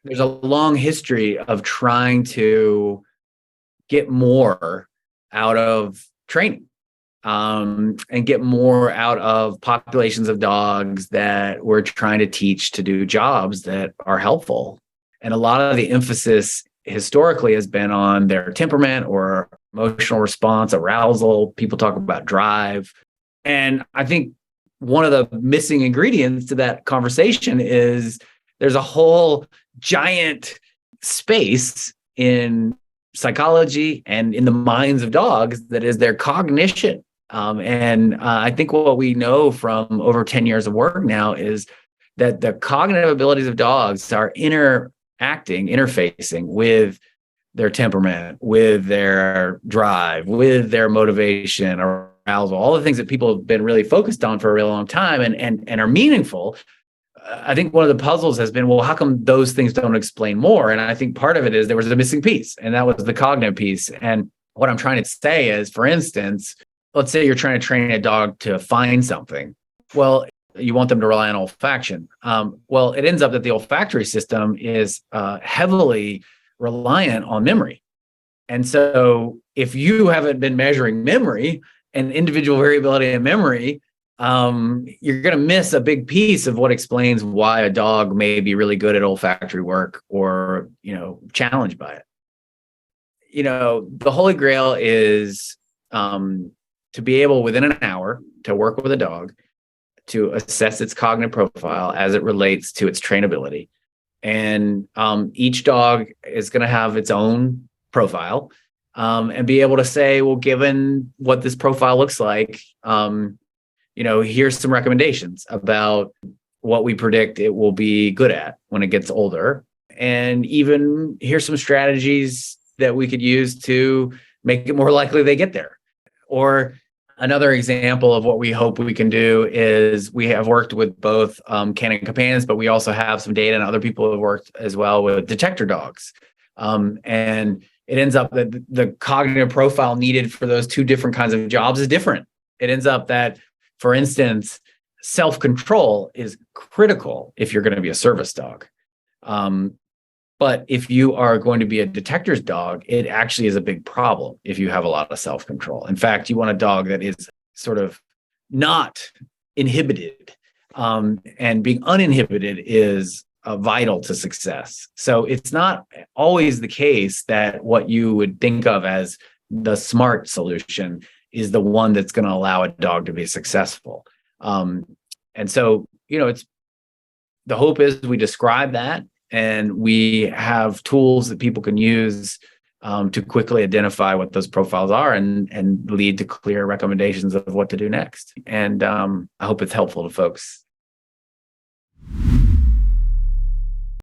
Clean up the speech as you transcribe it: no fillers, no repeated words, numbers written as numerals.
There's a long history of trying to get more out of training, and get more out of populations of dogs that we're trying to teach to do jobs that are helpful. And a lot of the emphasis historically has been on their temperament or emotional response, arousal. People talk about drive. And I think one of the missing ingredients to that conversation is there's a whole giant space in psychology and in the minds of dogs that is their cognition. I think what we know from over 10 years of work now is that the cognitive abilities of dogs are interfacing with their temperament, with their drive, with their motivation, arousal, all the things that people have been really focused on for a really long time and are meaningful. I think one of the puzzles has been, well, how come those things don't explain more? And I think part of it is there was a missing piece, and that was the cognitive piece. And what I'm trying to say is, for instance, let's say you're trying to train a dog to find something. Well, you want them to rely on olfaction. Well, it ends up that the olfactory system is heavily reliant on memory. And so if you haven't been measuring memory and individual variability in memory, you're going to miss a big piece of what explains why a dog may be really good at olfactory work or, challenged by it. The Holy Grail is to be able within an hour to work with a dog to assess its cognitive profile as it relates to its trainability. And each dog is going to have its own profile, and be able to say, well, given what this profile looks like, here's some recommendations about what we predict it will be good at when it gets older. And even here's some strategies that we could use to make it more likely they get there. Or another example of what we hope we can do is we have worked with both canine companions, but we also have some data, and other people have worked as well with detector dogs. And it ends up that the cognitive profile needed for those two different kinds of jobs is different. It ends up that, for instance, self-control is critical if you're going to be a service dog. But if you are going to be a detector's dog, it actually is a big problem if you have a lot of self-control. In fact, you want a dog that is sort of not inhibited. And being uninhibited is vital to success. So it's not always the case that what you would think of as the smart solution is the one that's going to allow a dog to be successful. And so, it's the hope is we describe that, and we have tools that people can use to quickly identify what those profiles are and lead to clear recommendations of what to do next. And I hope it's helpful to folks.